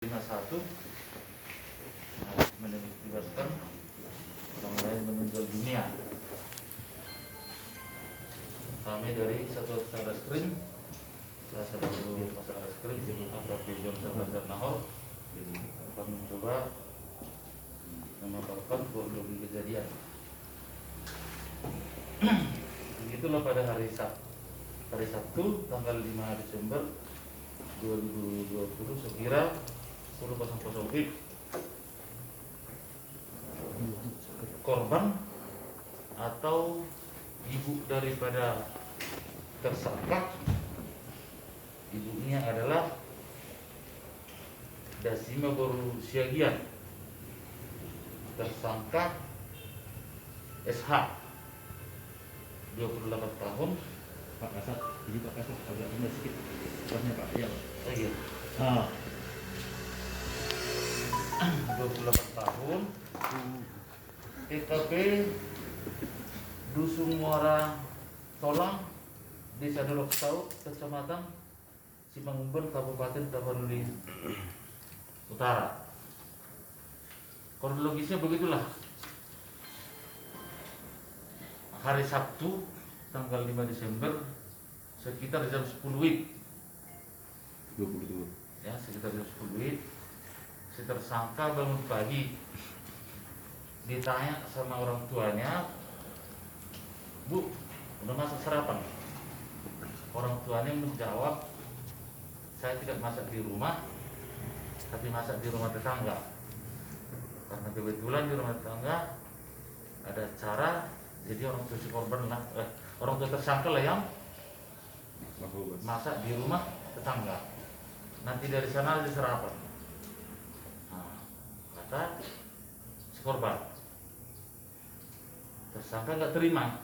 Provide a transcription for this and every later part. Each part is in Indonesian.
51 menewaskan orang lain meninggal dunia. Kami dari Satuan Satreskrim salah satu Satreskrim di Provinsi Jawa Barat Nahor akan mencoba memaparkan kronologi kejadian. Begitulah pada hari Sabtu tanggal 5 Desember 2020 sekira 10.00 korban atau ibu daripada tersangka, ibunya adalah Dasima Boru Siagian, tersangka SH 28 tahun. Pak Kasat, ini Pak Kasat agak rendah sedikit suaranya Pak. Iya Pak. Oh iya. 28 tahun, TKP Dusun Muara Tolang, Desa Dolok Saut, Kecamatan Simangumban, Kabupaten Tapanuli Utara. Kronologisnya begitulah. Hari Sabtu tanggal 5 Desember sekitar jam 10 WIB. 22. Ya, sekitar jam 10 WIB. Si tersangka bangun pagi, ditanya sama orang tuanya, "Bu, udah masak sarapan?" Orang tuanya menjawab, "Saya tidak masak di rumah, tapi masak di rumah tetangga. Karena kebetulan di rumah tetangga ada acara, jadi orang tua si korban lah, orang tua tersangka lah yang masak di rumah tetangga. Nanti dari sana ada sarapan." Kata si korban. Tersangka nggak terima,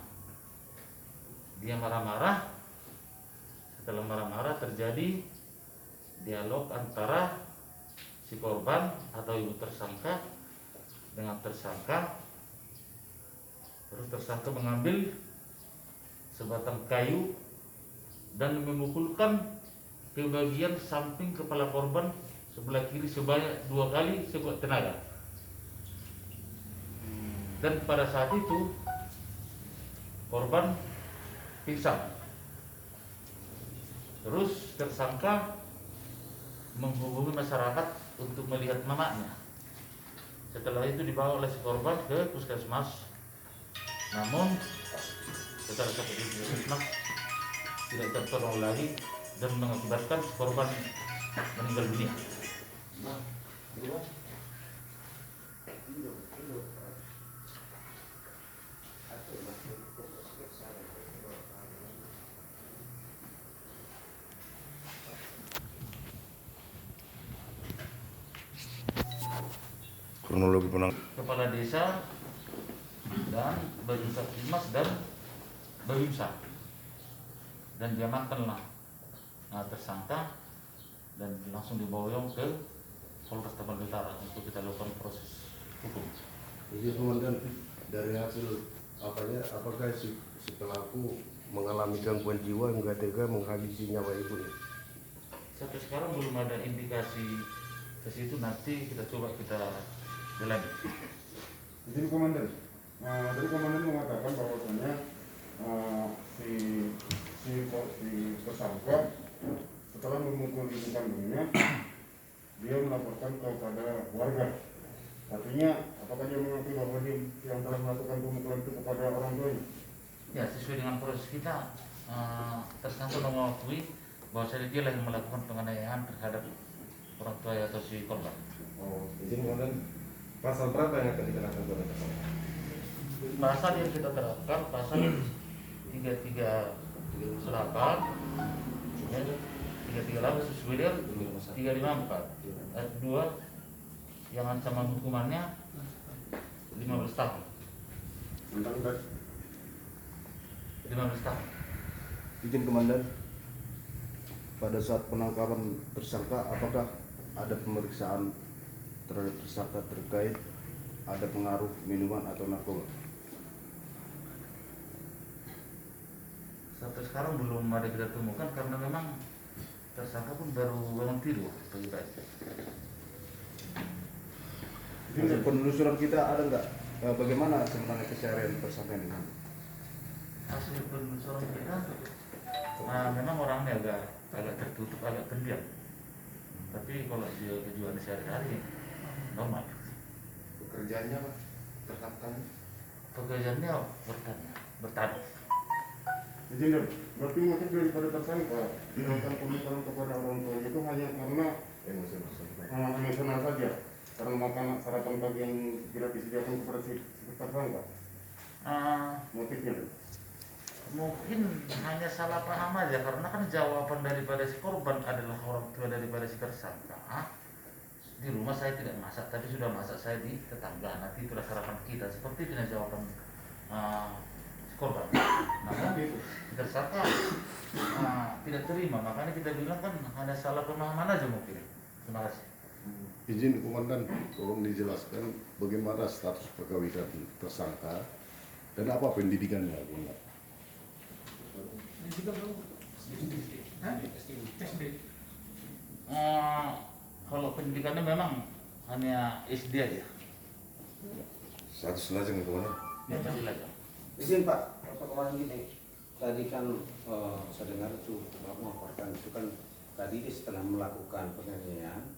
dia marah-marah. Setelah marah-marah terjadi dialog antara si korban atau ibu tersangka dengan tersangka. Terus tersangka mengambil sebatang kayu dan memukulkan ke bagian samping kepala korban sebelah kiri sebanyak 2 kali sekuat tenaga. Dan pada saat itu korban pingsan. Terus tersangka menghubungi masyarakat untuk melihat mamanya. Setelah itu dibawa oleh si korban ke puskesmas. Namun setelah sampai di puskesmas tidak tertolong lagi dan mengakibatkan si korban meninggal dunia. Kronologi Kepala desa dan Babinsa Timas dan Babinsa dan diamankanlah tersangka dan langsung dibawa ke Polres Tapanuli Utara untuk kita lakukan proses hukum. Jadi komandan, dari hasil apakah si pelaku mengalami gangguan jiwa hingga tega menghabisi nyawa ibunya? Sampai sekarang belum ada indikasi ke situ, nanti kita coba kita dalami. Jadi komandan, tadi komandan mengatakan bahwasannya si tersangka setelah memukul ibu kandungnya, dia melaporkan kepada warga. Artinya, apakah dia mengakui bahwa dia yang telah melakukan pemukulan itu kepada orang tuanya? Ya, sesuai dengan proses kita, tersangka mengakui bahwa dia lah yang melakukan penganiayaan terhadap orang tua atau si korban. Oh, izin komandan, pasal berapa yang akan dikenakan kepada tersangka? Pasal yang kita terapkan pasal 338, ya, 338 sesuai dengan 354 ayat 2 yang ancaman hukumannya 15 tahun. 15 tahun. Izin komandan, pada saat penangkapan tersangka, apakah ada pemeriksaan terhadap tersangka terkait ada pengaruh minuman atau narkoba? Sampai sekarang belum ada kita temukan karena memang tersangka pun baru bangun tidur pagi-pagi. Hasil penelusuran kita ada nggak bagaimana sebenarnya keseharian tersangka ini? Hasil penelusuran kita, memang orangnya agak tertutup, agak pendiam. Tapi kalau dia tujuan sehari-hari normal. Pekerjaannya Pak, tersangkanya? Pekerjaannya bertani. Jadi berarti motif daripada tersangka melakukan pembunuhan kepada orang tuanya itu hanya karena emosional saja, karena makan sarapan pagi yang tidak disediakan kepada si tersangka. Motifnya Mungkin hanya salah paham aja, karena kan jawaban daripada si korban adalah orang tua daripada si tersangka. Di rumah saya tidak masak, tapi sudah masak saya di tetangga. Nanti itulah sarapan kita. Seperti itu jawaban si korban. Namun si tersangka tidak terima, makanya kita bilang kan hanya salah pemahaman aja mungkin. Terima kasih. Izin Komandan, tolong dijelaskan bagaimana status perkawinan tersangka dan apa pendidikannya, Komandan? Kalau pendidikannya memang hanya SD aja. Satu selajeng Komandan. Ya, masih lagi. Izin Pak, kemarin gini, tadi kan saya dengar itu Bapak melaporkan itu kan tadi dia setelah melakukan penganiayaan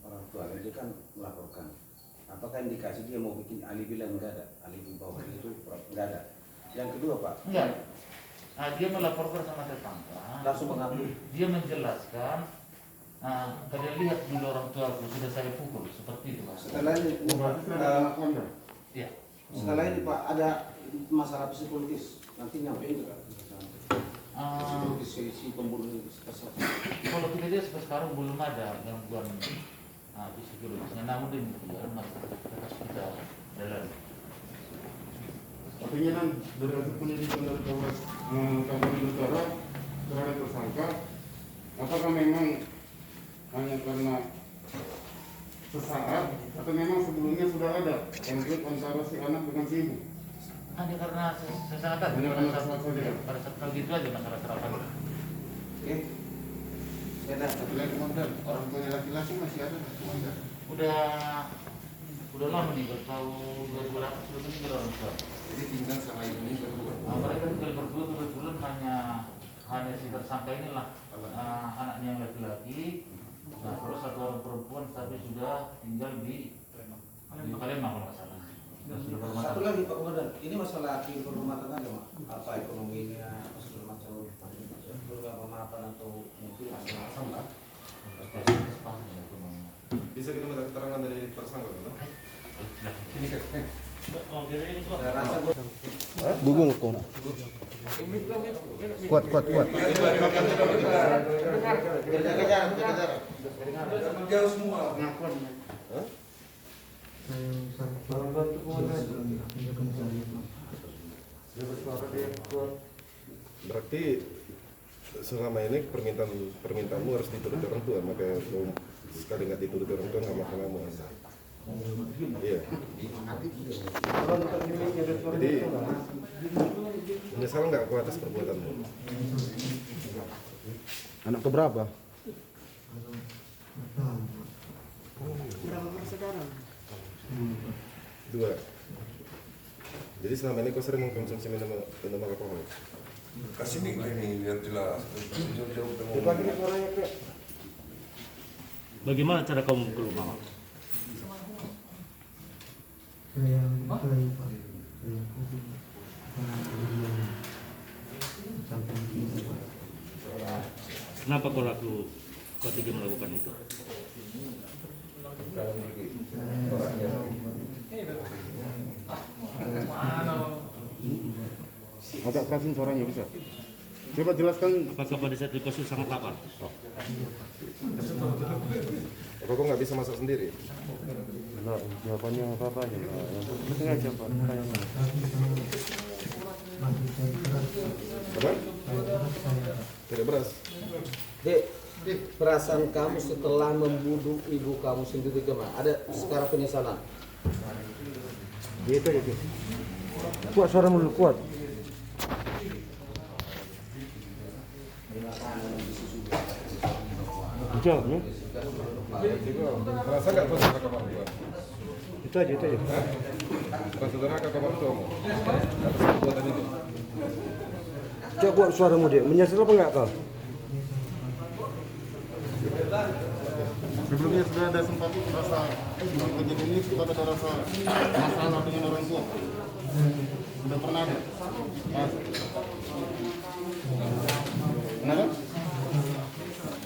orang tuanya dia kan melaporkan. Apakah indikasi dia mau bikin alibi bilang enggak ada, alibi bahwa itu enggak ada. Yang kedua Pak, Enggak. Dia melaporkan sama tetangga. langsung mengakui. Dia menjelaskan, kalian lihat dulu orang tua aku sudah saya pukul seperti itu Mas. Setelah ini, berarti sudah ada pengakuannya. Iya. setelah ini Pak ada masalah psikologis nanti nyampe itu kan. Psikologis si pembunuh itu tersangka. Kalau kita lihat sampai sekarang belum ada gangguan psikologisnya, namun demikian masih tetap kita dalam. Artinya kan dari hasil penyelidikan dari Polres Kabupaten Utara terhadap tersangka, apakah memang hanya karena sesaat atau memang sebelumnya sudah ada konflik antara si anak dengan si ibu? Hanya karena sesaat aja, Hanya karena sesaat saja. pada saat kalau gitu aja masalah sarapan. Oke. Saya dah. Lagi Komandan, orang tuanya laki-laki masih ada nggak, Komandan? Udah lama nih, baru tahun 2008 sudah meninggal orang tua. Jadi tinggal sama ibunya berdua. Mereka tinggal berdua, kebetulan hanya si tersangka inilah anaknya yang laki-laki. Nah, terus satu orang perempuan tapi sudah tinggal di Palembang kalau nggak salah. Sudah berumah Satu tangga. lagi Pak Komandan, ini masalah kehidupan rumah tangga ya Pak? Apa ekonominya, apa segala macam, apa atau mungkin masalah sampah? Bisa kita minta keterangan dari tersangka, kan? Saya rasa Google kok. Kuat. jauh semua. Berarti selama ini permintaanmu harus dituruti orang tua, makanya kau sekali nggak dituruti orang tua nggak makan kamu. Iya. Jadi menyesal nggak kau atas perbuatanmu? Anak keberapa? Dua. Jadi selama ini kau sering mengkonsumsi minuman alkohol? Kasih nih ini biar jelas. Jauh-jauh Bagaimana cara kamu keluar? Kenapa kau tega melakukan itu? Agak kerasin suaranya bisa. Coba jelaskan. Apakah pada saat itu kau sangat lapar? Apa kau nggak bisa masak sendiri? Benar, jawabannya apa aja? Yang penting aja Pak. Apa? Tidak beras. Dek, perasaan kamu setelah membunuh ibu kamu sendiri gimana? Ada sekarang penyesalan? Gitu aja. Kuat suara dulu, kuat. Jauh ya? Berarti gua merasa nggak kau sama orang tua? Itu aja. Hah? Merasa durhaka ke orang tuamu atas perbuatan itu? Coba buat suaramu dia. Menyesal apa enggak kau? Sebelumnya sudah ada sempat rasa sebelum kejadian ini sudah ada rasa masalah dengan orang tua. Sudah pernah ada. Mas. Kenapa?